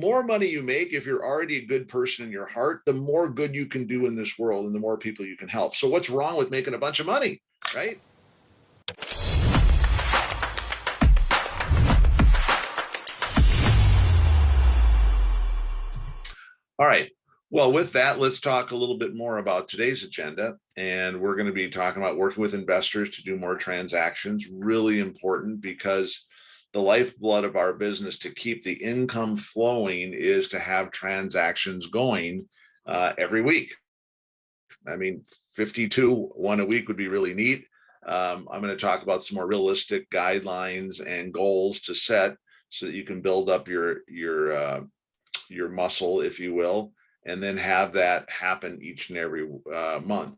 more money you make, if you're already a good person in your heart, the more good you can do in this world and the more people you can help. So what's wrong with making a bunch of money, right? All right. Well, with that, let's talk a little bit more about today's agenda. And we're going to be talking about working with investors to do more transactions. Really important, because the lifeblood of our business to keep the income flowing is to have transactions going every week. I mean, 52, one a week would be really neat. I'm going to talk about some more realistic guidelines and goals to set so that you can build up your muscle, if you will, and then have that happen each and every month.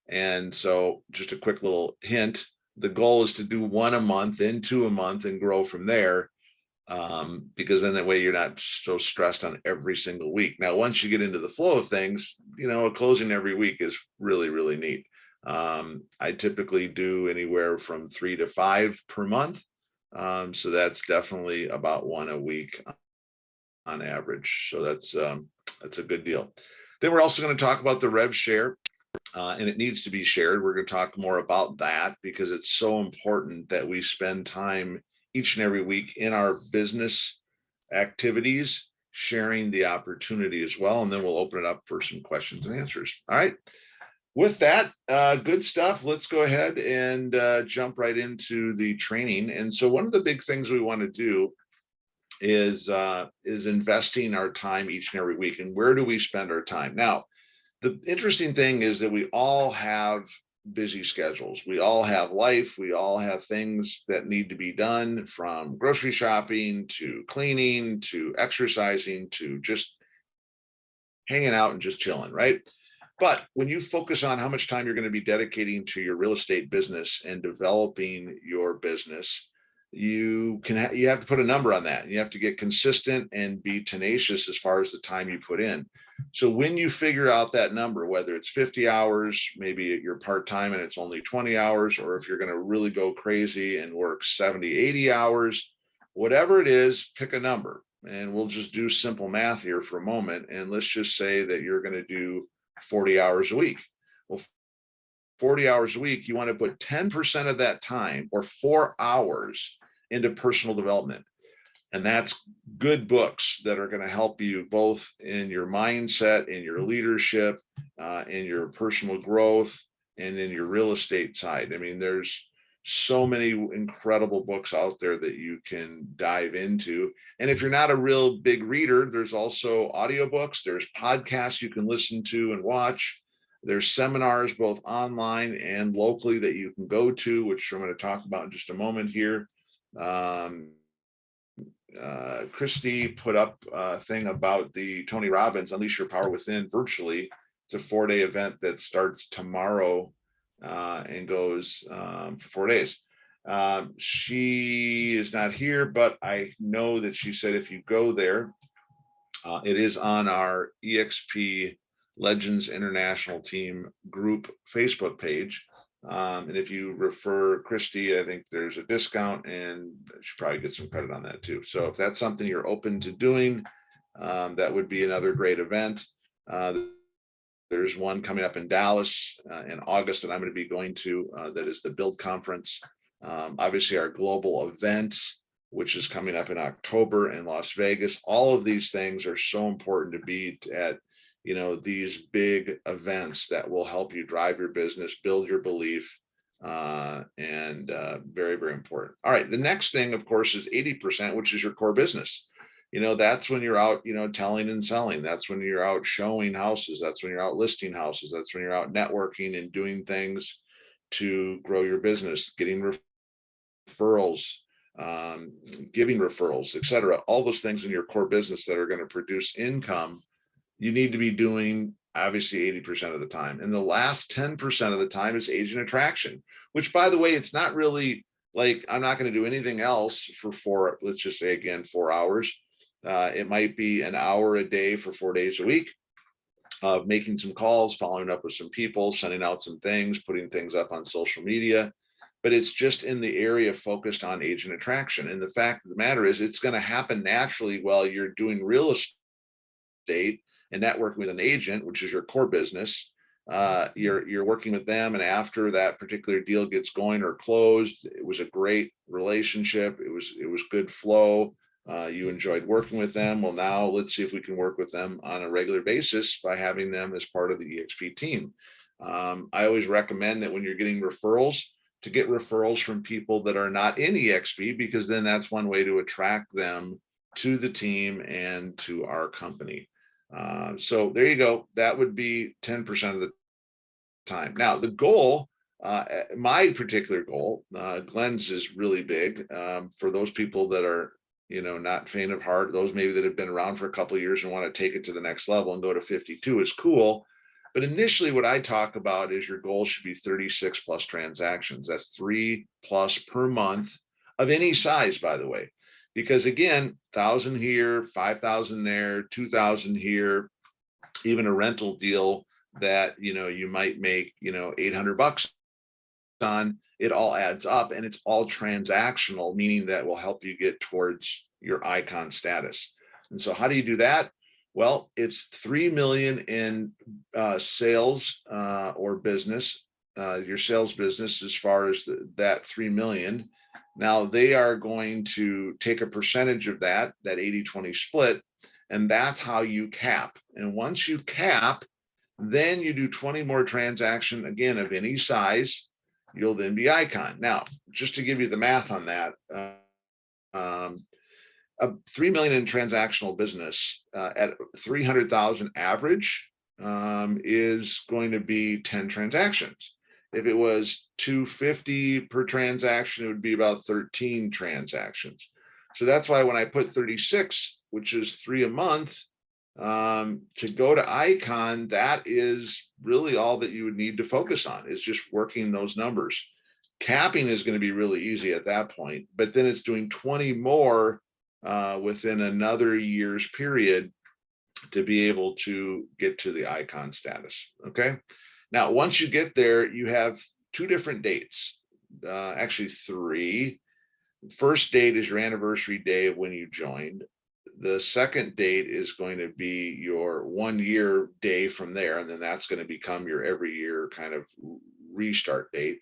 And so just a quick little hint, the goal is to do one a month, then two a month, and grow from there, because then that way you're not so stressed on every single week. Now, once you get into the flow of things, a closing every week is really, really neat. I typically do anywhere from 3 to 5 per month. So that's definitely about one a week on average. So that's a good deal. Then we're also going to talk about the rev share, and it needs to be shared. We're going to talk more about that because it's so important that we spend time each and every week in our business activities, sharing the opportunity as well. And then we'll open it up for some questions and answers. All right. With that, good stuff. Let's go ahead and jump right into the training. And so one of the big things we want to do is investing our time each and every week. And where do we spend our time? Now, the interesting thing is that we all have busy schedules. We all have life. We all have things that need to be done, from grocery shopping to cleaning to exercising to just hanging out and just chilling, right? But when you focus on how much time you're going to be dedicating to your real estate business and developing your business, you have to put a number on that. You have to get consistent and be tenacious as far as the time you put in. So when you figure out that number, whether it's 50 hours, maybe you're part-time and it's only 20 hours, or if you're going to really go crazy and work 70, 80 hours, whatever it is, pick a number. And we'll just do simple math here for a moment. And let's just say that you're going to do 40 hours a week. Well, 40 hours a week, you want to put 10% of that time, or 4 hours, into personal development. And that's good books that are going to help you both in your mindset, in your leadership, in your personal growth, and in your real estate side. I mean, there's so many incredible books out there that you can dive into. And if you're not a real big reader, there's also audiobooks, there's podcasts you can listen to and watch. There's seminars both online and locally that you can go to, which I'm going to talk about in just a moment here. Christy put up a thing about the Tony Robbins Unleash Your Power Within virtually. It's a 4-day event that starts tomorrow and goes for 4 days. She is not here, but I know that she said if you go there, it is on our EXP Legends International Team group Facebook page. And if you refer Christy, I think there's a discount, and she probably get some credit on that too. So if that's something you're open to doing, that would be another great event. There's one coming up in Dallas in August that I'm going to be going to, that is the Build Conference. Obviously our global event, which is coming up in October in Las Vegas. All of these things are so important to be at, these big events that will help you drive your business, build your belief, and very, very important. All right. The next thing, of course, is 80%, which is your core business. That's when you're out, telling and selling. That's when you're out showing houses. That's when you're out listing houses. That's when you're out networking and doing things to grow your business, getting referrals, giving referrals, etc. All those things in your core business that are going to produce income, you need to be doing obviously 80% of the time. And the last 10% of the time is agent attraction, which, by the way, it's not really like I'm not going to do anything else for let's just say again, 4 hours. It might be an hour a day for 4 days a week of making some calls, following up with some people, sending out some things, putting things up on social media. but it's just in the area focused on agent attraction. And the fact of the matter is, it's going to happen naturally while you're doing real estate and networking with an agent, which is your core business. You're working with them, and after that particular deal gets going or closed, it was a great relationship. It was good flow. You enjoyed working with them. Well, now let's see if we can work with them on a regular basis by having them as part of the EXP team. I always recommend that when you're getting referrals, to get referrals from people that are not in EXP, because then that's one way to attract them to the team and to our company. So there you go. That would be 10% of the time. Now, the goal, my particular goal, Glenn's is really big, for those people that are, not faint of heart, those maybe that have been around for a couple of years and want to take it to the next level and go to 52 is cool. But initially, what I talk about is your goal should be 36 plus transactions. That's 3 plus per month of any size, by the way. Because again, 1,000 here, 5,000 there, 2,000 here, even a rental deal that you might make $800 on, it all adds up, and it's all transactional, meaning that will help you get towards your icon status. And so how do you do that? Well, it's 3 million in sales or business, your sales business, as far as that 3 million. Now they are going to take a percentage of that 80-20 split, and that's how you cap. And once you cap, then you do 20 more transactions, again, of any size, you'll then be icon. Now, just to give you the math on that, a 3 million in transactional business at 300,000 average is going to be 10 transactions. If it was 250 per transaction, it would be about 13 transactions. So that's why when I put 36, which is 3 a month, to go to icon, that is really all that you would need to focus on, is just working those numbers. Capping is going to be really easy at that point, but then it's doing 20 more within another year's period to be able to get to the icon status. Okay. Now, once you get there, you have 2 different dates, actually 3. First date is your anniversary day of when you joined. The second date is going to be your 1-year day from there, and then that's going to become your every year kind of restart date.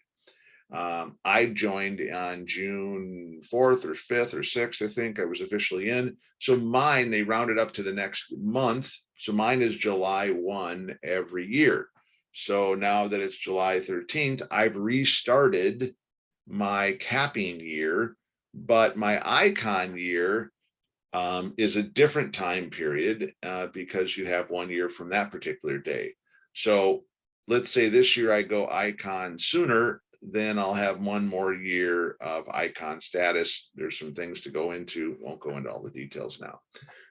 I joined on June 4th or 5th or 6th, I think I was officially in. So mine, they rounded up to the next month. So mine is July 1 every year. So now that it's July 13th, I've restarted my capping year, but my icon year is a different time period because you have 1 year from that particular day. So let's say this year I go icon sooner, then I'll have 1 more year of icon status. There's some things to go into, won't go into all the details now.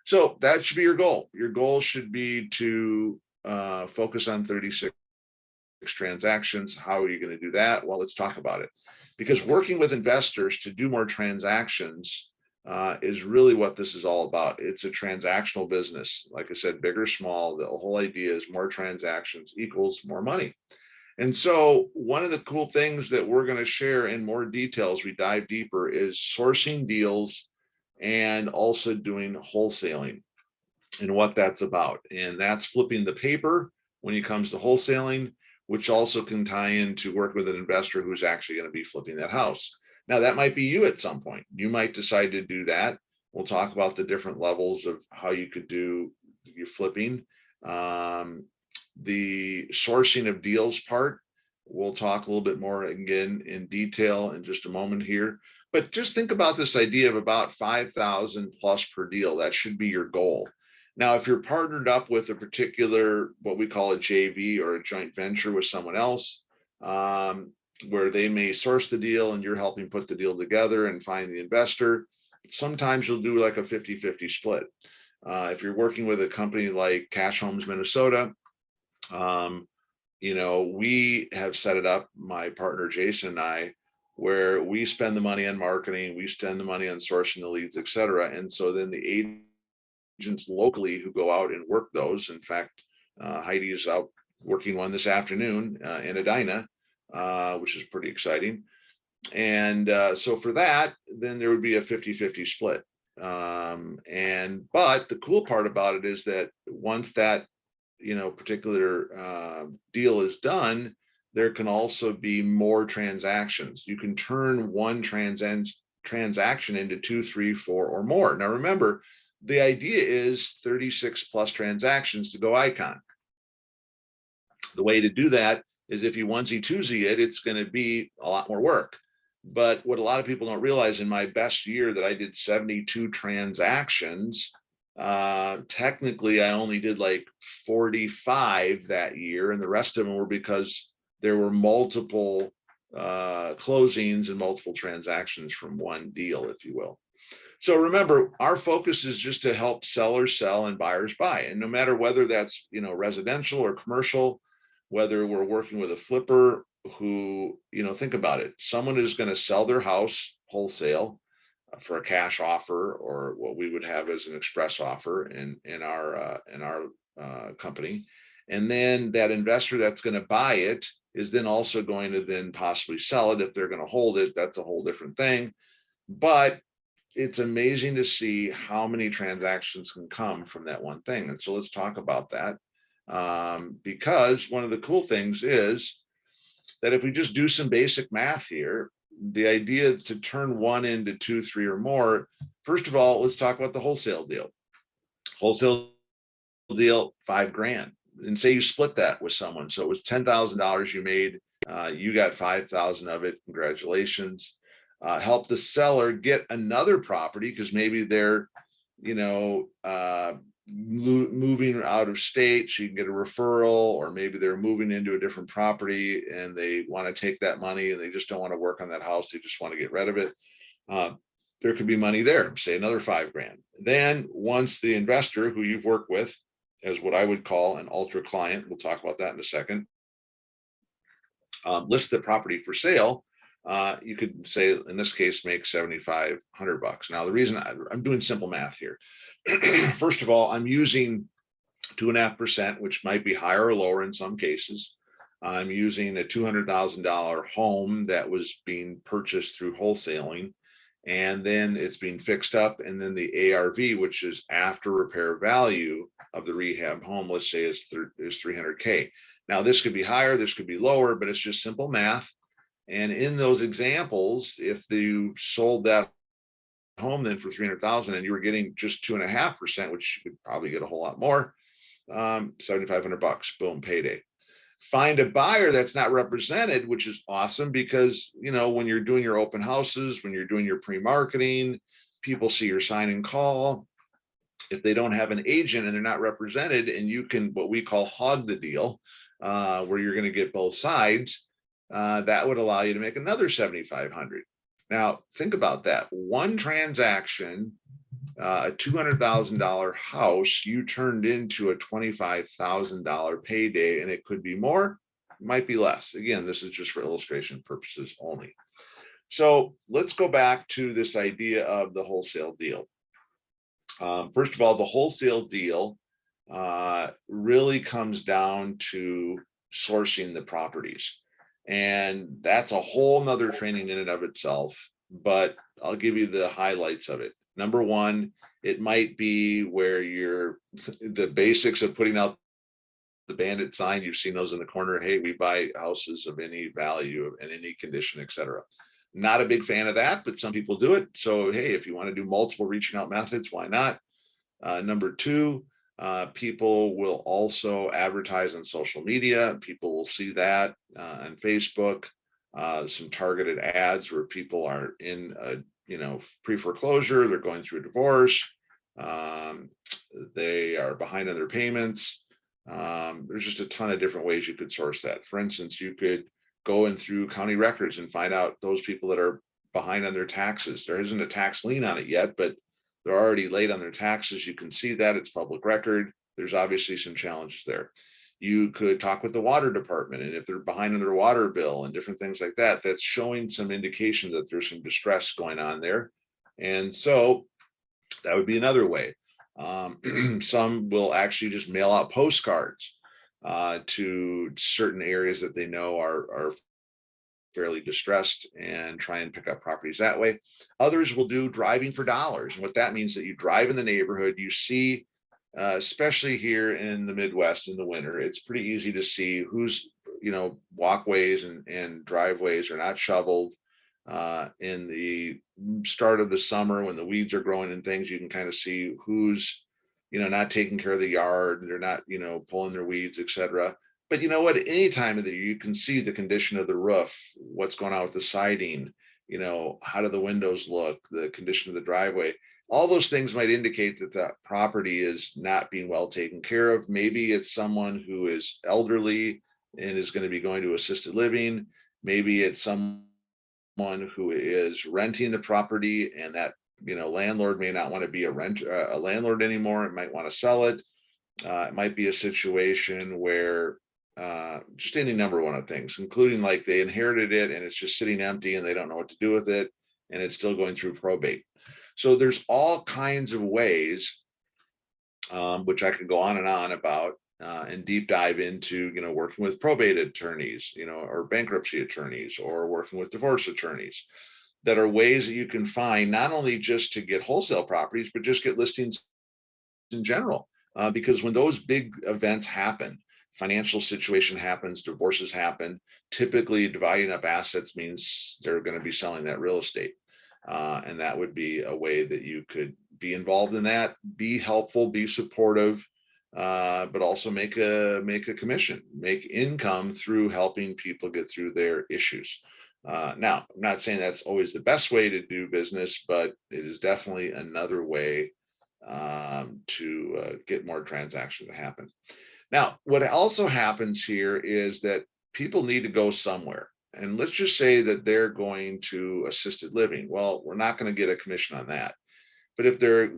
So that should be your goal. Your goal should be to focus on 36 transactions. How are you going to do that? Well, let's talk about it. Because working with investors to do more transactions is really what this is all about. It's a transactional business. Like I said, big or small, the whole idea is more transactions equals more money. And so one of the cool things that we're going to share in more details, we dive deeper, is sourcing deals and also doing wholesaling and what that's about. And that's flipping the paper when it comes to wholesaling, which also can tie into work with an investor who's actually going to be flipping that house. Now, that might be you at some point. You might decide to do that. We'll talk about the different levels of how you could do your flipping. The sourcing of deals part, we'll talk a little bit more again in detail in just a moment here. But just think about this idea of about 5,000 plus per deal. That should be your goal. Now, if you're partnered up with a particular, what we call a JV or a joint venture with someone else, where they may source the deal and you're helping put the deal together and find the investor, sometimes you'll do like a 50-50 split. If you're working with a company like Cash Homes Minnesota, we have set it up, my partner Jason and I, where we spend the money on marketing, we spend the money on sourcing the leads, et cetera. And so then the agents locally who go out and work those, in fact, Heidi is out working one this afternoon in Edina, which is pretty exciting. And so for that, then there would be a 50-50 split. But the cool part about it is that once that, particular deal is done, there can also be more transactions. You can turn one transaction into 2, 3, 4, or more. Now remember, the idea is 36 plus transactions to go icon. The way to do that is if you onesie twosie it, it's going to be a lot more work. But what a lot of people don't realize, in my best year that I did 72 transactions, technically I only did like 45 that year, and the rest of them were because there were multiple closings and multiple transactions from one deal, if you will. So remember, our focus is just to help sellers sell and buyers buy. And no matter whether that's, residential or commercial, whether we're working with a flipper who, think about it, someone is going to sell their house wholesale for a cash offer, or what we would have as an express offer in our company. And then that investor that's going to buy it is then also going to then possibly sell it. If they're going to hold it, that's a whole different thing. But it's amazing to see how many transactions can come from that one thing. And so let's talk about that. Because one of the cool things is that if we just do some basic math here, the idea to turn one into 2, 3, or more, first of all, let's talk about the wholesale deal. Wholesale deal, $5,000. And say you split that with someone. So it was $10,000 you made. You got 5,000 of it. Congratulations. Help the seller get another property because maybe they're, moving out of state, so you can get a referral, or maybe they're moving into a different property and they want to take that money and they just don't want to work on that house. They just want to get rid of it. There could be money there, say another $5,000. Then once the investor who you've worked with as what I would call an ultra client, we'll talk about that in a second, list the property for sale, you could say in this case make $7,500. Now the reason I'm doing simple math here, first of all, I'm using 2.5%, which might be higher or lower in some cases. I'm using a $200,000 home that was being purchased through wholesaling, and then it's being fixed up, and then the ARV, which is after repair value of the rehab home, let's say is 300K. Now this could be higher, this could be lower, but it's just simple math. And in those examples, if you sold that home then for 300,000 and you were getting just 2.5%, which you could probably get a whole lot more, $7,500, boom, payday. Find a buyer that's not represented, which is awesome because, when you're doing your open houses, when you're doing your pre-marketing, people see your sign and call. If they don't have an agent and they're not represented, and you can, what we call hog the deal, where you're going to get both sides, that would allow you to make another 7,500. Now, think about that. One transaction, a $200,000 house, you turned into a $25,000 payday, and it could be more, it might be less. Again, this is just for illustration purposes only. So let's go back to this idea of the wholesale deal. First of all, the wholesale deal really comes down to sourcing the properties. And that's a whole nother training in and of itself, but I'll give you the highlights of it. Number one, it might be where the basics of putting out the bandit sign. You've seen those in the corner. Hey, we buy houses of any value and any condition, etc. Not a big fan of that, but some people do it. So, hey, if you want to do multiple reaching out methods, why not? Number two, people will also advertise on social media. People will see that on Facebook, some targeted ads where people are in pre-foreclosure, they're going through a divorce, they are behind on their payments. There's just a ton of different ways you could source that. For instance, you could go in through county records and find out those people that are behind on their taxes. There isn't a tax lien on it yet, but they're already late on their taxes. You can see that, it's public record. There's obviously some challenges there. You could talk with the water department, and if they're behind on their water bill and different things like that, that's showing some indication that there's some distress going on there. And so that would be another way. Some will actually just mail out postcards to certain areas that they know are fairly distressed and try and pick up properties that way. Others will do driving for dollars. And what that means is that you drive in the neighborhood, you see, especially here in the Midwest in the winter, it's pretty easy to see whose, walkways and driveways are not shoveled. In the start of the summer when the weeds are growing and things, you can kind of see who's, not taking care of the yard, they're not, pulling their weeds, etc. But you know what? Any time of the year, you can see the condition of the roof, what's going on with the siding, how do the windows look, the condition of the driveway. All those things might indicate that that property is not being well taken care of. Maybe it's someone who is elderly and is going to be going to assisted living. Maybe it's someone who is renting the property, and that landlord may not want to be a landlord anymore. It might want to sell it. It might be a situation where just any number one of things, including like they inherited it and it's just sitting empty and they don't know what to do with it, and it's still going through probate. So there's all kinds of ways, which I could go on and on about, and deep dive into, working with probate attorneys, or bankruptcy attorneys, or working with divorce attorneys, that are ways that you can find not only just to get wholesale properties, but just get listings in general. Because when those big events happen, financial situation happens, divorces happen, typically dividing up assets means they're going to be selling that real estate. And that would be a way that you could be involved in that, be helpful, be supportive, but also make a commission, make income through helping people get through their issues. Now, I'm not saying that's always the best way to do business, but it is definitely another way to get more transactions to happen. Now, what also happens here is that people need to go somewhere. And let's just say that they're going to assisted living. Well, we're not going to get a commission on that. But if they're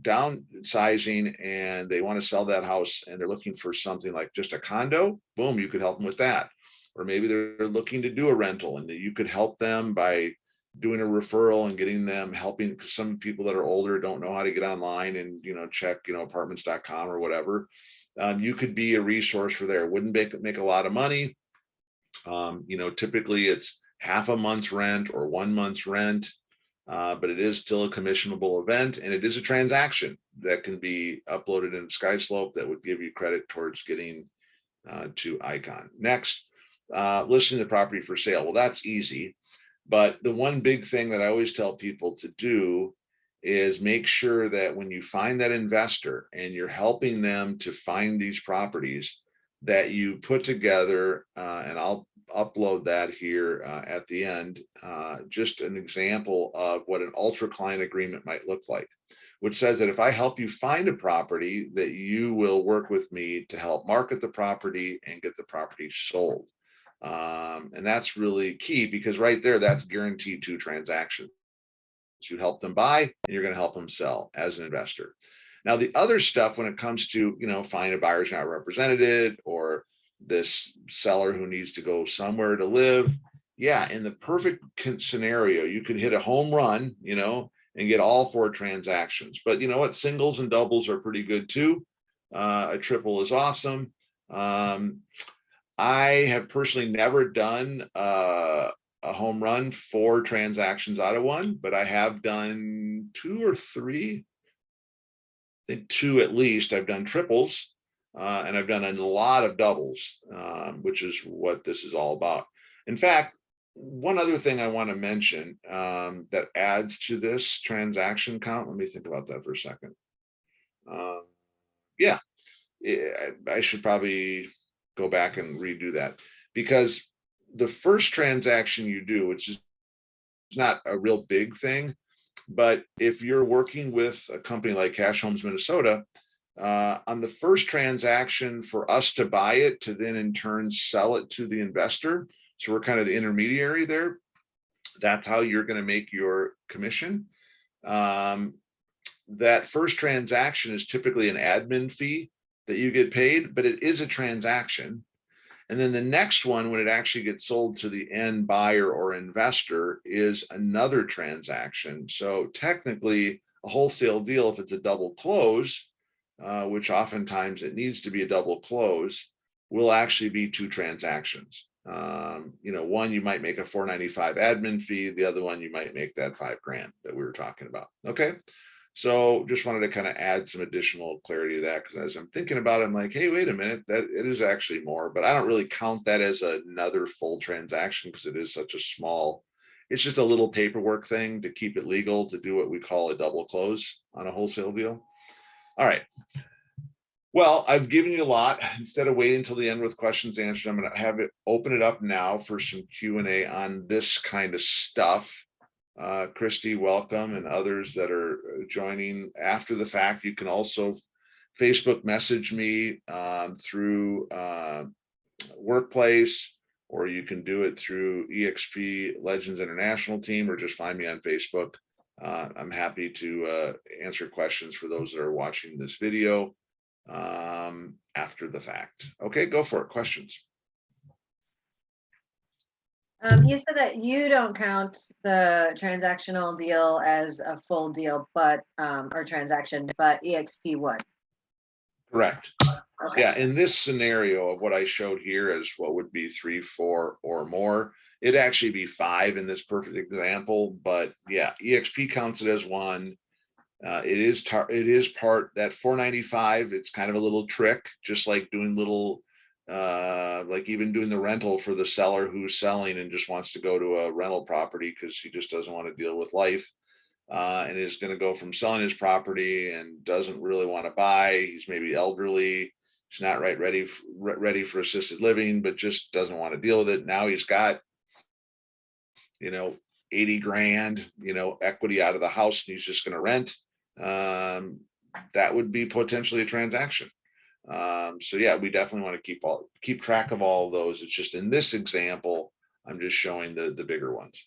downsizing and they want to sell that house and they're looking for something like just a condo, boom, you could help them with that. Or maybe they're looking to do a rental and you could help them by doing a referral and getting them helping, because some people that are older don't know how to get online and check apartments.com or whatever. You could be a resource for there. Wouldn't make a lot of money. Typically it's half a month's rent or 1 month's rent, but it is still a commissionable event, and it is a transaction that can be uploaded in SkySlope that would give you credit towards getting to Icon. Next, listing the property for sale. Well, that's easy, but the one big thing that I always tell people to do is make sure that when you find that investor and you're helping them to find these properties, that you put together, and I'll upload that here at the end, just an example of what an ultra client agreement might look like, which says that if I help you find a property, that you will work with me to help market the property and get the property sold. And that's really key, because right there, that's guaranteed 2 transactions. You help them buy and you're going to help them sell as an investor. Now, the other stuff when it comes to, find a buyer's not represented, or this seller who needs to go somewhere to live. Yeah, in the perfect scenario, you could hit a home run, and get all 4 transactions. But you know what? Singles and doubles are pretty good too. A triple is awesome. I have personally never done a home run 4 transactions out of 1, but I have done 2 or 3. I think 2 at least. I've done triples, and I've done a lot of doubles, which is what this is all about. In fact, one other thing I want to mention that adds to this transaction count. Let me think about that for a second. Yeah, I should probably go back and redo that, because the first transaction you do, which is not a real big thing, but if you're working with a company like Cash Homes Minnesota, on the first transaction, for us to buy it, to then in turn sell it to the investor, so we're kind of the intermediary there, that's how you're going to make your commission. That first transaction is typically an admin fee that you get paid, but it is a transaction. And then the next one, when it actually gets sold to the end buyer or investor, is another transaction. So technically a wholesale deal, if it's a double close, which oftentimes it needs to be a double close, will actually be 2 transactions. One, you might make a $495 admin fee. The other one, you might make that $5,000 that we were talking about. Okay. So just wanted to kind of add some additional clarity to that, because as I'm thinking about it, I'm like, hey, wait a minute, that it is actually more, but I don't really count that as another full transaction because it is such a small, it's just a little paperwork thing to keep it legal to do what we call a double close on a wholesale deal. All right. Well, I've given you a lot. Instead of waiting until the end with questions answered, I'm going to have it open it up now for some Q&A on this kind of stuff. Christy, welcome, and others that are joining after the fact. You can also Facebook message me through Workplace, or you can do it through EXP Legends International team, or just find me on Facebook. I'm happy to answer questions for those that are watching this video after the fact. Okay, go for it. Questions. You said that you don't count the transactional deal as a full deal, but or transaction, but EXP would. Correct. Okay. Yeah, in this scenario of what I showed here as what would be 3, 4, or more, it'd actually be 5 in this perfect example. But yeah, EXP counts it as one. It is part that 495. It's kind of a little trick, just like doing little like even doing the rental for the seller who's selling and just wants to go to a rental property because he just doesn't want to deal with life, and is going to go from selling his property and doesn't really want to buy. He's maybe elderly, he's not ready for assisted living, but just doesn't want to deal with it. Now he's got 80 grand equity out of the house, and he's just going to rent. That would be potentially a transaction. So yeah, we definitely want to keep track of all of those. It's just in this example, I'm just showing the bigger ones.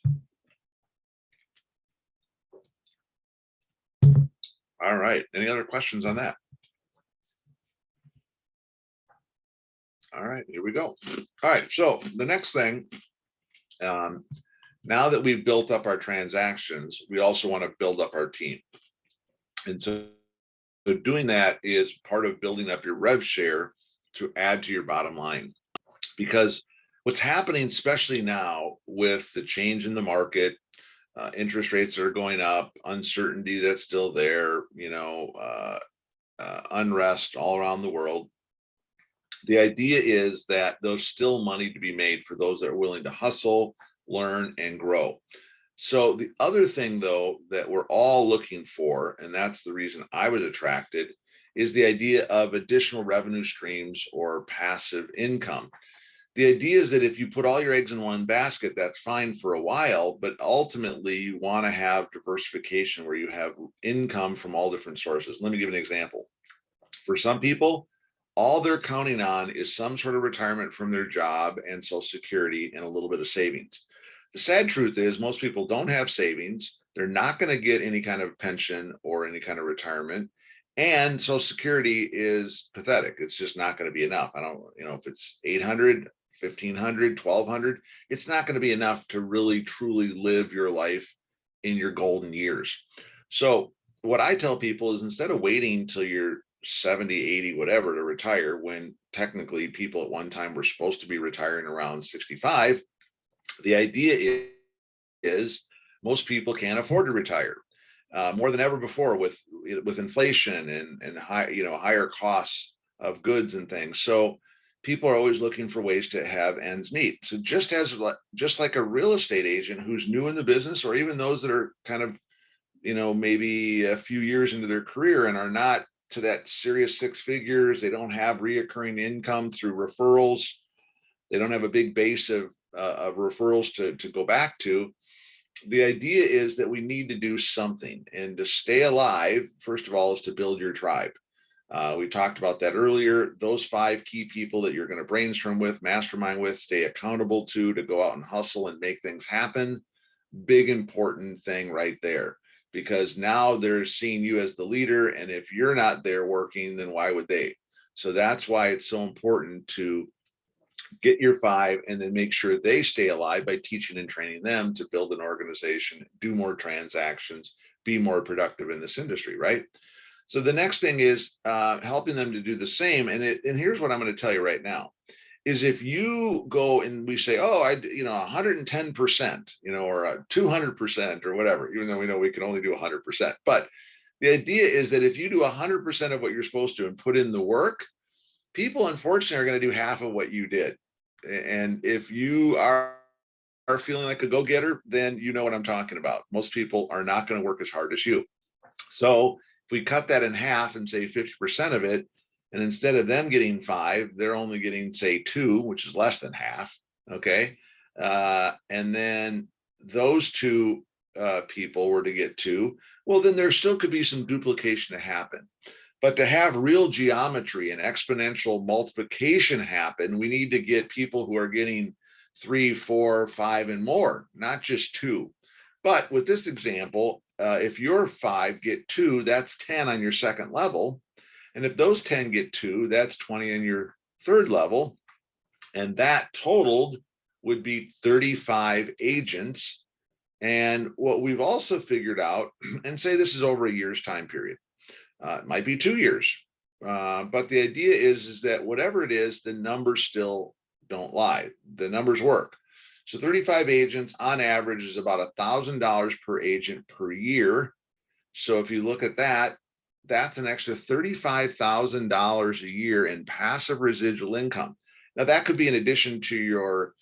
All right. Any other questions on that? All right, here we go. All right. So the next thing, now that we've built up our transactions, we also want to build up our team. And so doing that is part of building up your rev share to add to your bottom line. Because what's happening, especially now with the change in the market, interest rates are going up, uncertainty that's still there, unrest all around the world. The idea is that there's still money to be made for those that are willing to hustle, learn, and grow. So the other thing, though, that we're all looking for, and that's the reason I was attracted, is the idea of additional revenue streams or passive income. The idea is that if you put all your eggs in one basket, that's fine for a while, but ultimately you want to have diversification where you have income from all different sources. Let me give an example. For some people, all they're counting on is some sort of retirement from their job and Social Security and a little bit of savings. The sad truth is most people don't have savings. They're not going to get any kind of pension or any kind of retirement. And Social Security is pathetic. It's just not going to be enough. I don't, if it's 800, 1,500, 1,200, it's not going to be enough to really, truly live your life in your golden years. So what I tell people is instead of waiting till you're 70, 80, whatever to retire, when technically people at one time were supposed to be retiring around 65, the idea is most people can't afford to retire more than ever before with inflation and higher costs of goods and things. So people are always looking for ways to have ends meet. So just like a real estate agent who's new in the business, or even those that are kind of maybe a few years into their career and are not to that serious 6 figures, they don't have reoccurring income through referrals, they don't have a big base of referrals to go back to. The idea is that we need to do something, and to stay alive, first of all, is to build your tribe. We talked about that earlier. Those 5 key people that you're going to brainstorm with, mastermind with, stay accountable to go out and hustle and make things happen. Big important thing right there, because now they're seeing you as the leader, and if you're not there working, then why would they? So that's why it's so important to get your 5 and then make sure they stay alive by teaching and training them to build an organization, do more transactions, be more productive in this industry, right? So the next thing is helping them to do the same. And here's what I'm going to tell you right now. is if you go and we say, oh, 110%, or 200% or whatever, even though we know we can only do 100%. But the idea is that if you do 100% of what you're supposed to and put in the work, people unfortunately are going to do half of what you did. And if you are feeling like a go-getter, then you know what I'm talking about. Most people are not going to work as hard as you. So if we cut that in half and say 50% of it, and instead of them getting 5, they're only getting, say, 2, which is less than half. Okay. And then those 2 people were to get 2, well, then there still could be some duplication to happen. But to have real geometry and exponential multiplication happen, we need to get people who are getting 3, 4, 5, and more, not just 2. But with this example, if your 5 get 2, that's 10 on your second level. And if those 10 get 2, that's 20 on your third level. And that totaled would be 35 agents. And what we've also figured out, and say this is over a year's time period, it might be 2 years. But the idea is that whatever it is, the numbers still don't lie. The numbers work. So 35 agents on average is about $1,000 per agent per year. So if you look at that, that's an extra $35,000 a year in passive residual income. Now that could be in addition to your,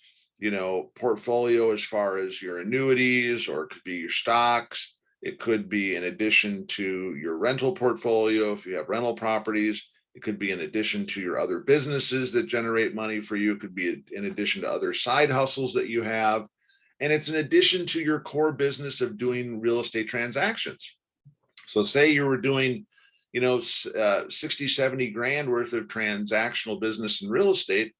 portfolio as far as your annuities, or it could be your stocks. It could be in addition to your rental portfolio if you have rental properties. It could be in addition to your other businesses that generate money for you. It could be in addition to other side hustles that you have. And it's in addition to your core business of doing real estate transactions. So say you were doing, 60, 70 grand worth of transactional business in real estate,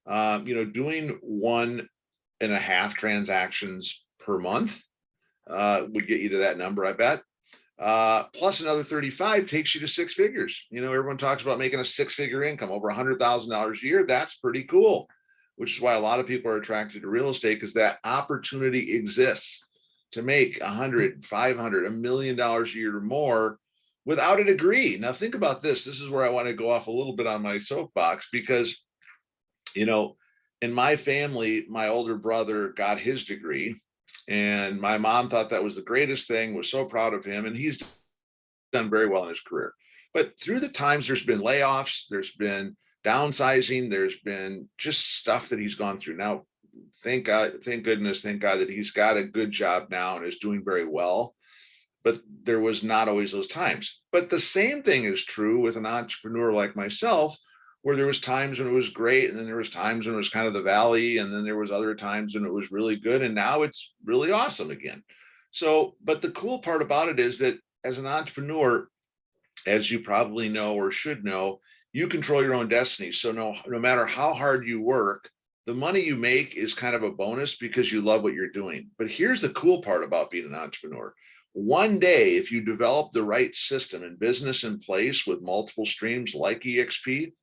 doing 1.5 transactions per month would get you to that number, I bet. Plus another 35 takes you to 6 figures. Everyone talks about making a 6-figure income over $100,000 a year. That's pretty cool, which is why a lot of people are attracted to real estate, because that opportunity exists to make 100, 500, $1 million a year or more without a degree. Now think about this. This is where I want to go off a little bit on my soapbox, because, in my family, my older brother got his degree, and my mom thought that was the greatest thing, was so proud of him, and he's done very well in his career. But through the times, there's been layoffs, there's been downsizing, there's been just stuff that he's gone through. Now, thank God, thank goodness, thank God that he's got a good job now and is doing very well. But there was not always those times. But the same thing is true with an entrepreneur like myself, where there was times when it was great, and then there was times when it was kind of the valley, and then there was other times when it was really good, and now it's really awesome again. So, but the cool part about it is that as an entrepreneur, as you probably know or should know, you control your own destiny. So no matter how hard you work, the money you make is kind of a bonus because you love what you're doing. But here's the cool part about being an entrepreneur. One day, if you develop the right system and business in place with multiple streams like EXP,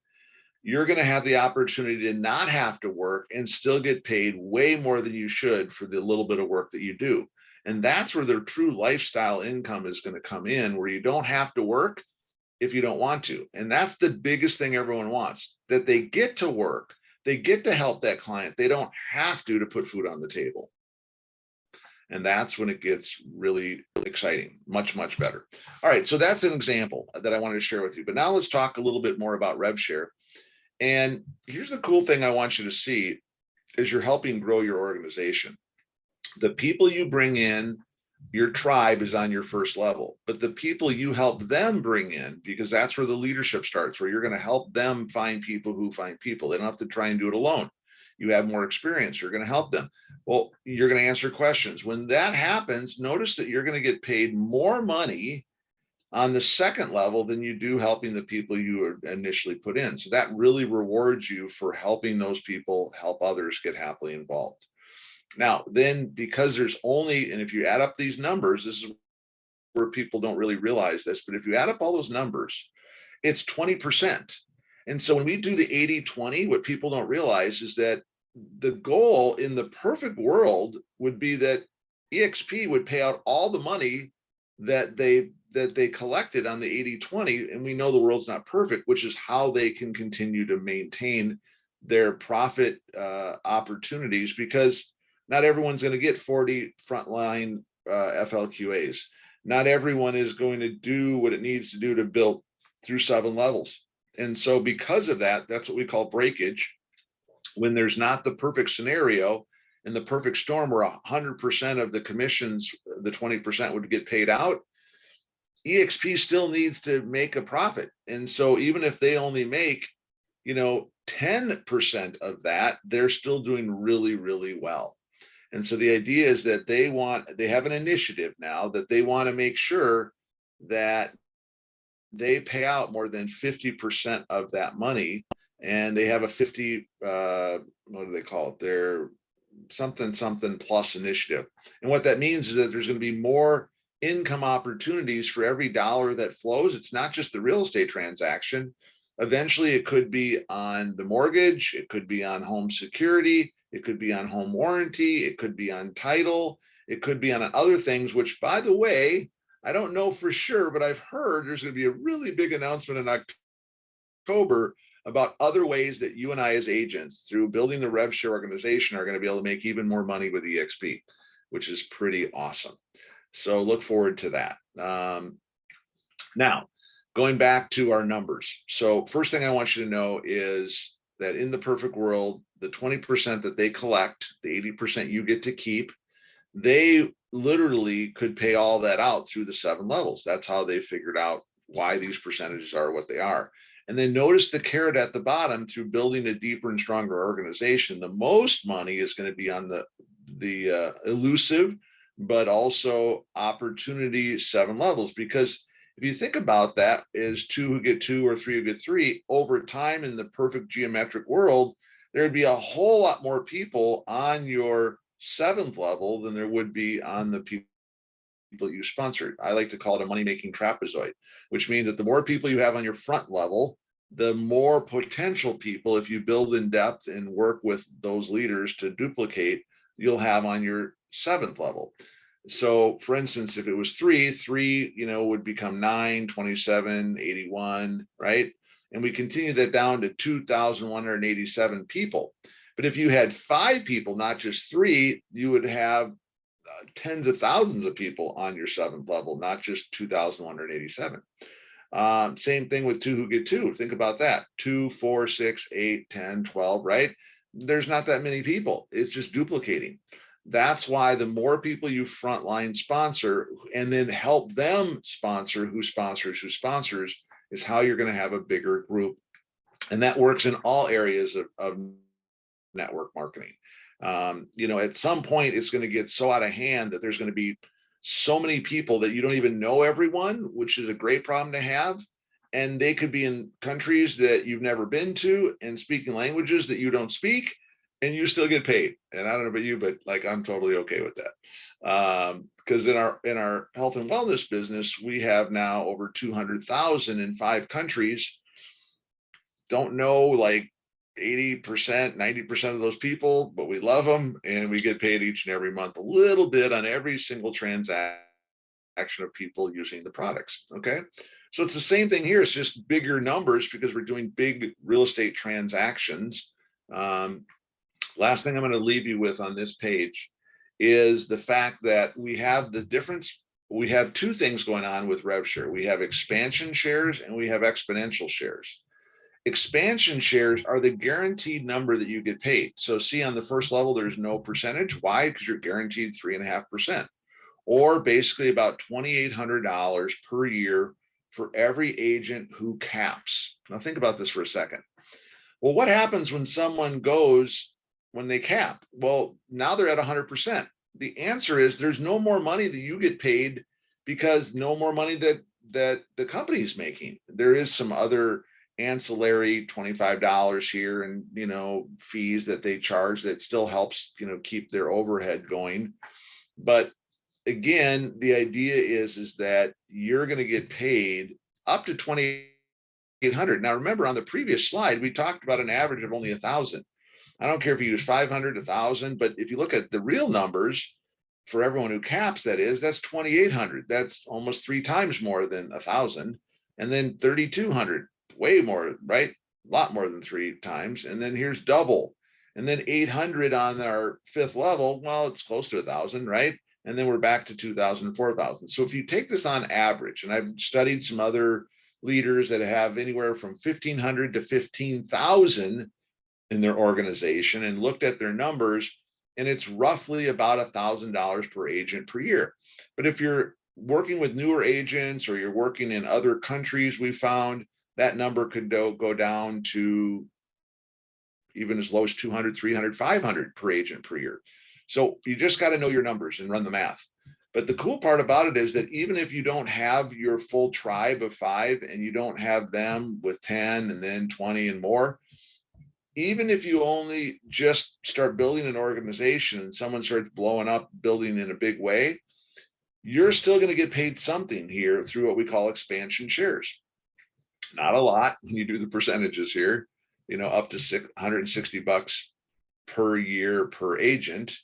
you're going to have the opportunity to not have to work and still get paid way more than you should for the little bit of work that you do. And that's where the true lifestyle income is going to come in, where you don't have to work if you don't want to. And that's the biggest thing everyone wants, that they get to work, they get to help that client. They don't have to put food on the table. And that's when it gets really exciting, much, much better. All right, so that's an example that I wanted to share with you. But now let's talk a little bit more about RevShare. And here's the cool thing I want you to see is you're helping grow your organization. The people you bring in, your tribe is on your first level, but the people you help them bring in, because that's where the leadership starts, where you're going to help them find people who find people. They don't have to try and do it alone. You have more experience. You're going to help them. Well, you're going to answer questions. When that happens, notice that you're going to get paid more money on the second level than you do helping the people you initially put in. So that really rewards you for helping those people help others get happily involved. Now, then, because there's only, and if you add up these numbers, this is where people don't really realize this, but if you add up all those numbers, it's 20%. And so when we do the 80-20, what people don't realize is that the goal in the perfect world would be that EXP would pay out all the money that they collected on the 80-20, and we know the world's not perfect, which is how they can continue to maintain their profit opportunities, because not everyone's going to get 40 frontline FLQAs. Not everyone is going to do what it needs to do to build through 7 levels. And so because of that, that's what we call breakage. When there's not the perfect scenario and the perfect storm where 100% of the commissions, the 20% would get paid out, EXP still needs to make a profit. And so even if they only make, 10% of that, they're still doing really, really well. And so the idea is that they have an initiative now that they want to make sure that they pay out more than 50% of that money. And they have a 50, what do they call it? Their something plus initiative. And what that means is that there's going to be more income opportunities for every dollar that flows. It's not just the real estate transaction. Eventually, it could be on the mortgage, it could be on home security, it could be on home warranty, it could be on title, it could be on other things, which, by the way, I don't know for sure, but I've heard there's going to be a really big announcement in October about other ways that you and I as agents, through building the RevShare organization, are going to be able to make even more money with EXP, which is pretty awesome. So look forward to that. Now, going back to our numbers. So first thing I want you to know is that in the perfect world, the 20% that they collect, the 80% you get to keep, they literally could pay all that out through the 7 levels. That's how they figured out why these percentages are what they are. And then notice the carrot at the bottom. Through building a deeper and stronger organization, the most money is going to be on the elusive, but also opportunity 7 levels. Because if you think about that, is 2 who get 2 or 3 who get 3, over time in the perfect geometric world, there'd be a whole lot more people on your 7th level than there would be on the people you sponsored. I like to call it a money-making trapezoid, which means that the more people you have on your front level, the more potential people, if you build in depth and work with those leaders to duplicate, you'll have on your 7th level. So for instance, if it was 3, would become 9, 27, 81, right? And we continue that down to 2,187 people. But if you had 5 people, not just 3, you would have tens of thousands of people on your 7th level, not just 2,187. Same thing with 2 who get 2. Think about that. 2, 4, 6, 8, 10, 12, right? There's not that many people. It's just duplicating. That's why the more people you frontline sponsor and then help them sponsor who sponsors is how you're going to have a bigger group. And that works in all areas of network marketing. At some point, it's going to get so out of hand that there's going to be so many people that you don't even know everyone, which is a great problem to have. And they could be in countries that you've never been to and speaking languages that you don't speak, and you still get paid. And I don't know about you, but like, I'm totally okay with that. Because in our health and wellness business, we have now over 200,000 in 5 countries. Don't know like 80%, 90% of those people, but we love them and we get paid each and every month a little bit on every single transaction of people using the products. Okay. So it's the same thing here. It's just bigger numbers because we're doing big real estate transactions. Last thing I'm going to leave you with on this page is the fact that we have the difference. We have 2 things going on with RevShare. We have expansion shares and we have exponential shares. Expansion shares are the guaranteed number that you get paid. So see, on the first level, there's no percentage. Why? Because you're guaranteed 3.5%, or basically about $2,800 per year for every agent who caps. Now think about this for a second. Well, what happens when someone goes, when they cap? Well, now they're at 100%. The answer is there's no more money that you get paid, because no more money that the company is making. There is some other ancillary $25 here and fees that they charge that still helps keep their overhead going. But again, the idea is that you're going to get paid up to $2,800. Now remember, on the previous slide we talked about an average of only 1,000. I don't care if you use 500, 1,000, but if you look at the real numbers for everyone who caps, that's 2,800. That's almost 3 times more than 1,000. And then 3,200, way more, right? lot more than 3 times. And then here's double. And then 800 on our 5th level. Well, it's close to 1,000, right? And then we're back to 2,000 and 4,000. So if you take this on average, and I've studied some other leaders that have anywhere from 1,500 to 15,000 in their organization and looked at their numbers, and it's roughly about $1,000 per agent per year. But if you're working with newer agents or you're working in other countries, we found that number could go down to even as low as 200, 300, 500 per agent per year. So you just got to know your numbers and run the math. But the cool part about it is that even if you don't have your full tribe of 5 and you don't have them with 10 and then 20 and more, even if you only just start building an organization and someone starts blowing up, building in a big way, you're still going to get paid something here through what we call expansion shares. Not a lot when you do the percentages here, up to $160 per year per agent.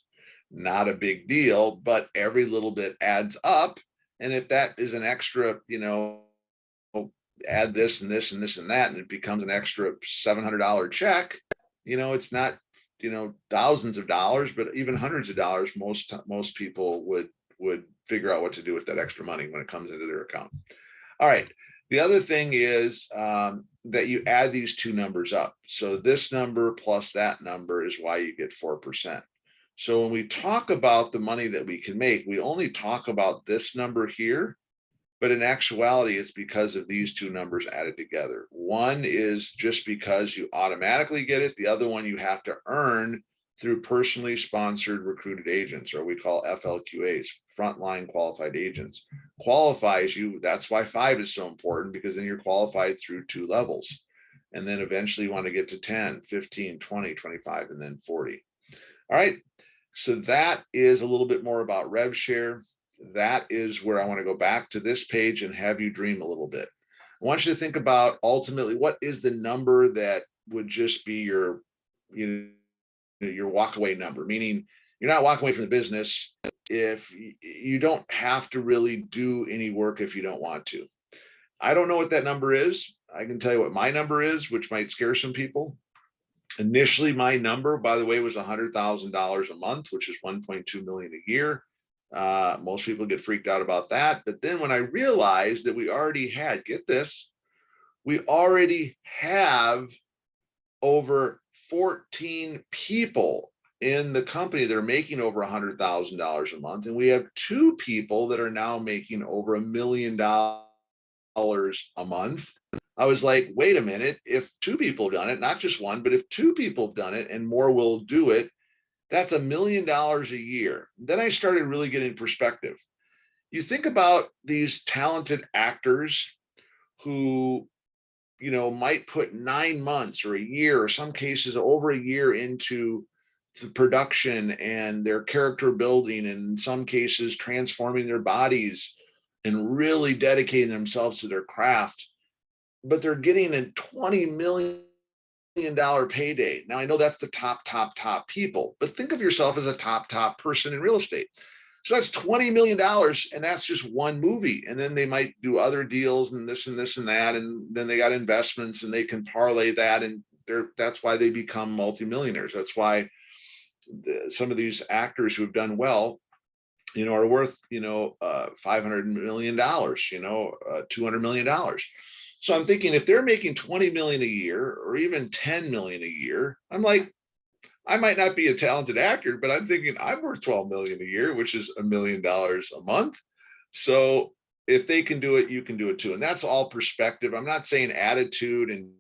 Not a big deal, but every little bit adds up. And if that is an extra, add this and this and this and that, and it becomes an extra $700 check, it's not, thousands of dollars, but even hundreds of dollars, most people would figure out what to do with that extra money when it comes into their account. All right. The other thing is that you add these two numbers up. So this number plus that number is why you get 4%. So when we talk about the money that we can make, we only talk about this number here, but in actuality, it's because of these two numbers added together. One is just because you automatically get it. The other one you have to earn through personally sponsored recruited agents, or we call FLQAs, frontline qualified agents. Qualifies you, that's why 5 is so important, because then you're qualified through 2 levels. And then eventually you want to get to 10, 15, 20, 25, and then 40. All right, so that is a little bit more about rev share. That is where I want to go back to this page and have you dream a little bit. I want you to think about ultimately what is the number that would just be your walk away number, meaning you're not walking away from the business if you don't have to really do any work if you don't want to. I don't know what that number is. I can tell you what my number is, which might scare some people. Initially, my number, by the way, was $100,000 a month, which is 1.2 million a year. Most people get freaked out about that. But then when I realized that we already had, get this, we already have over 14 people in the company that are making over $100,000 a month. And we have 2 people that are now making over $1 million a month. I was like, wait a minute, if 2 people have done it, not just one, but if 2 people have done it and more will do it, that's $1 million a year. Then I started really getting perspective. You think about these talented actors who, might put 9 months or a year, or some cases over a year into the production and their character building, and in some cases transforming their bodies and really dedicating themselves to their craft. But they're getting a $20 million payday. Now, I know that's the top people, but think of yourself as a top person in real estate. So that's $20 million, and that's just one movie. And then they might do other deals and this and this and that, and then they got investments and they can parlay that, and that's why they become multimillionaires. That's why some of these actors who have done well, are worth $500 million, $200 million. So I'm thinking, if they're making 20 million a year or even 10 million a year, I'm like, I might not be a talented actor, but I'm thinking I'm worth 12 million a year, which is $1 million a month. So if they can do it, you can do it too. And that's all perspective. I'm not saying attitude and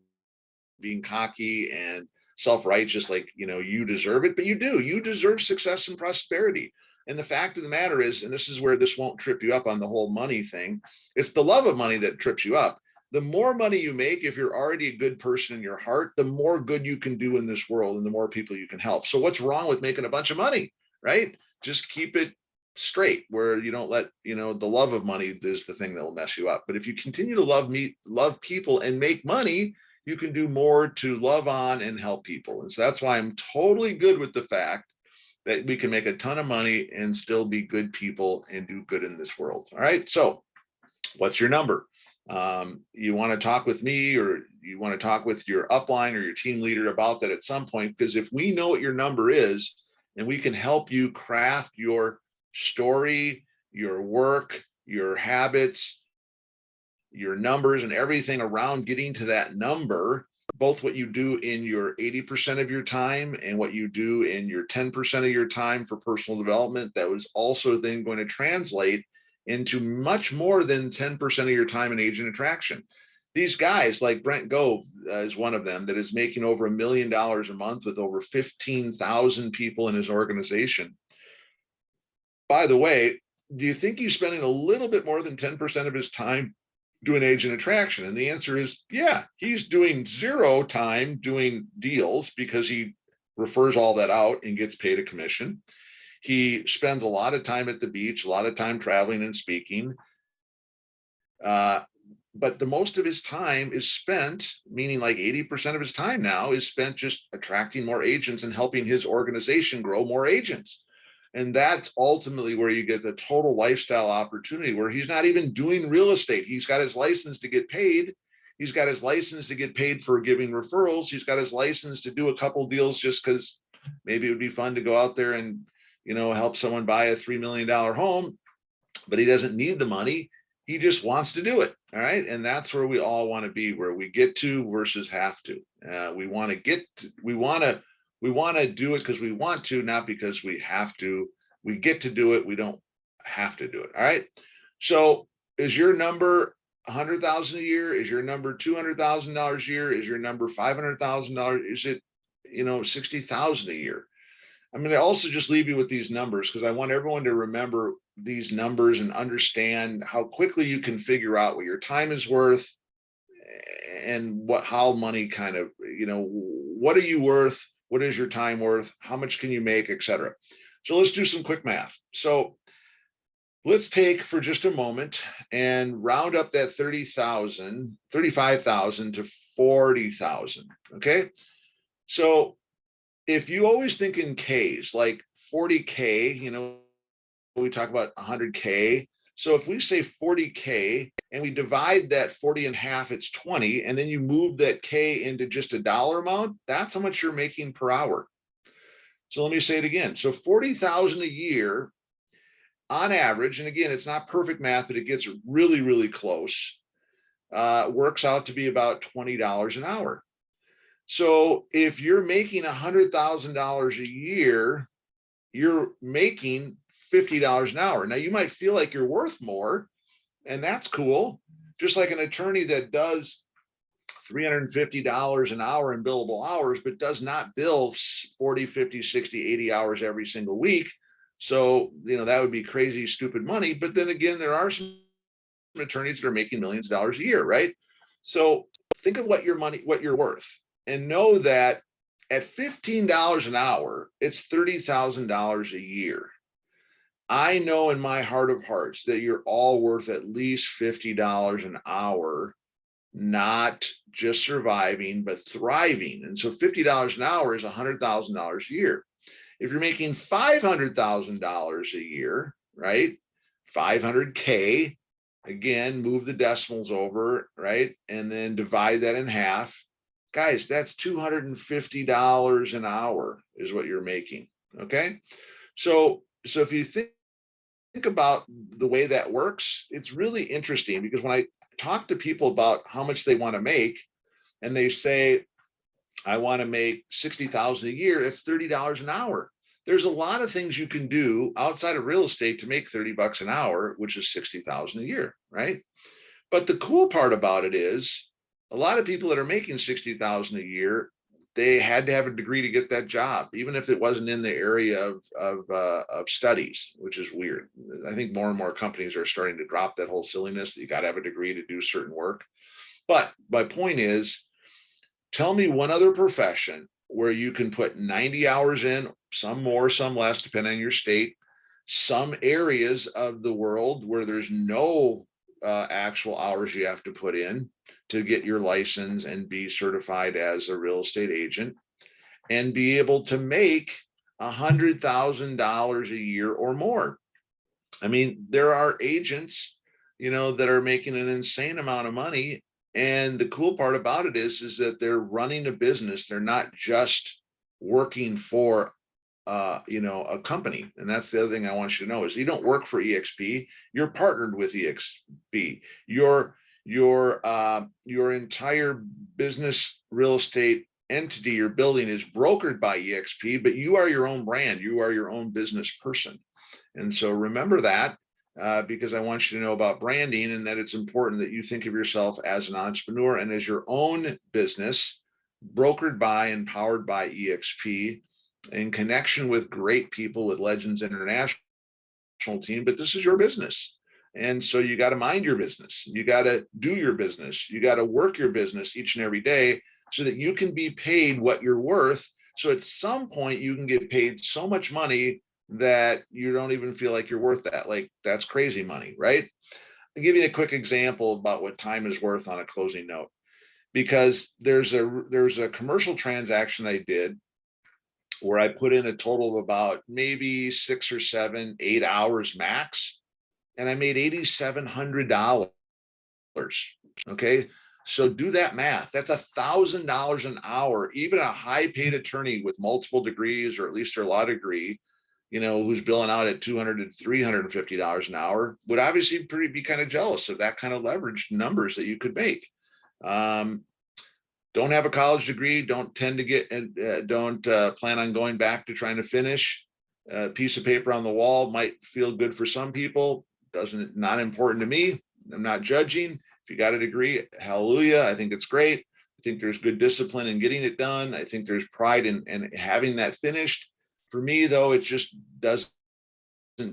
being cocky and self-righteous, like, you deserve it, but you do. You deserve success and prosperity. And the fact of the matter is, and this is where this won't trip you up on the whole money thing, it's the love of money that trips you up. The more money you make, if you're already a good person in your heart, the more good you can do in this world and the more people you can help. So what's wrong with making a bunch of money, right? Just keep it straight, where you don't let, the love of money is the thing that will mess you up. But if you continue to love people and make money, you can do more to love on and help people. And so that's why I'm totally good with the fact that we can make a ton of money and still be good people and do good in this world. All right. So what's your number? You want to talk with me, or you want to talk with your upline or your team leader about that at some point, because if we know what your number is and we can help you craft your story, your work, your habits, your numbers, and everything around getting to that number, both what you do in your 80% of your time and what you do in your 10% of your time for personal development, that was also then going to translate into much more than 10% of your time in agent attraction. These guys like Brent Gove is one of them that is making over $1 million a month with over 15,000 people in his organization. By the way, do you think he's spending a little bit more than 10% of his time doing agent attraction? And the answer is, yeah, he's doing 0 time doing deals because he refers all that out and gets paid a commission. He spends a lot of time at the beach, a lot of time traveling and speaking. But the most of his time is spent, meaning like 80% of his time now is spent just attracting more agents and helping his organization grow more agents. And that's ultimately where you get the total lifestyle opportunity, where he's not even doing real estate. He's got his license to get paid. He's got his license to get paid for giving referrals. He's got his license to do a couple deals just because maybe it would be fun to go out there and, help someone buy a $3 million home, but he doesn't need the money. He just wants to do it. All right. And that's where we all want to be, where we get to versus have to. We want to do it because we want to, not because we have to. We get to do it. We don't have to do it. All right. So is your number 100,000 a year? Is your number $200,000 a year? Is your number $500,000? Is it, 60,000 a year? I'm going to also just leave you with these numbers because I want everyone to remember these numbers and understand how quickly you can figure out what your time is worth and how money kind of, what are you worth? What is your time worth? How much can you make, et cetera? So let's do some quick math. So let's take for just a moment and round up that 35,000 to 40,000. Okay. So if you always think in Ks, like 40K, we talk about 100K. So if we say 40K and we divide that 40 in half, it's 20. And then you move that K into just a dollar amount, that's how much you're making per hour. So let me say it again. So 40,000 a year on average, and again, it's not perfect math, but it gets really, really close, works out to be about $20 an hour. So if you're making $100,000 a year, you're making $50 an hour. Now you might feel like you're worth more, and that's cool. Just like an attorney that does $350 an hour in billable hours, but does not bill 40, 50, 60, 80 hours every single week. So, that would be crazy, stupid money. But then again, there are some attorneys that are making millions of dollars a year, right? So think of what you're worth, and know that at $15 an hour, it's $30,000 a year. I know in my heart of hearts that you're all worth at least $50 an hour, not just surviving, but thriving. And so $50 an hour is $100,000 a year. If you're making $500,000 a year, right? 500K, again, move the decimals over, right? And then divide that in half. Guys, that's $250 an hour is what you're making. Okay. So if you think about the way that works, it's really interesting, because when I talk to people about how much they want to make, and they say, I want to make 60,000 a year, that's $30 an hour. There's a lot of things you can do outside of real estate to make $30 an hour, which is 60,000 a year, right? But the cool part about it is, a lot of people that are making 60,000 a year, they had to have a degree to get that job, even if it wasn't in the area of studies, which is weird. I think more and more companies are starting to drop that whole silliness that you got to have a degree to do certain work. But my point is, tell me one other profession where you can put 90 hours in, some more, some less, depending on your state, some areas of the world where there's no actual hours you have to put in to get your license and be certified as a real estate agent, and be able to make $100,000 a year or more. I mean, there are agents that are making an insane amount of money. And the cool part about it is that they're running a business. They're not just working for a company. And that's the other thing I want you to know is you don't work for EXP, you're partnered with EXP. Your entire business real estate entity you're building is brokered by EXP, but you are your own brand, you are your own business person. And so remember that, because I want you to know about branding, and that it's important that you think of yourself as an entrepreneur and as your own business, brokered by and powered by EXP, in connection with great people with Legends International team. But this is your business. And so you got to mind your business. You got to do your business. You got to work your business each and every day so that you can be paid what you're worth. So at some point you can get paid so much money that you don't even feel like you're worth that. Like, that's crazy money, right? I'll give you a quick example about what time is worth on a closing note, because there's a commercial transaction I did where I put in a total of about maybe 6 or 7, 8 hours max, and I made $8,700. Okay. So do that math. That's $1,000 an hour. Even a high paid attorney with multiple degrees, or at least their law degree, who's billing out at $200 to $350 an hour, would obviously be kind of jealous of that kind of leveraged numbers that you could make. Don't have a college degree, don't tend to get, don't plan on going back to trying to finish. A piece of paper on the wall might feel good for some people, not important to me. I'm not judging. If you got a degree, hallelujah, I think it's great. I think there's good discipline in getting it done. I think there's pride in having that finished. For me, though, it just doesn't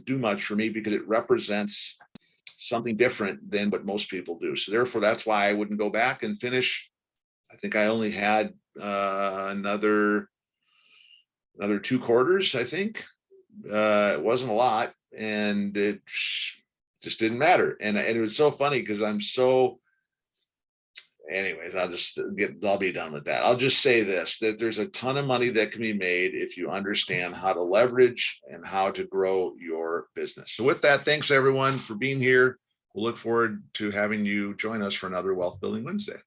do much for me because it represents something different than what most people do. So therefore, that's why I wouldn't go back and finish. I think I only had another 2 quarters, I think. It wasn't a lot, and it just didn't matter. And it was so funny because anyways, I'll be done with that. I'll just say this, that there's a ton of money that can be made if you understand how to leverage and how to grow your business. So with that, thanks everyone for being here. We'll look forward to having you join us for another Wealth Building Wednesday.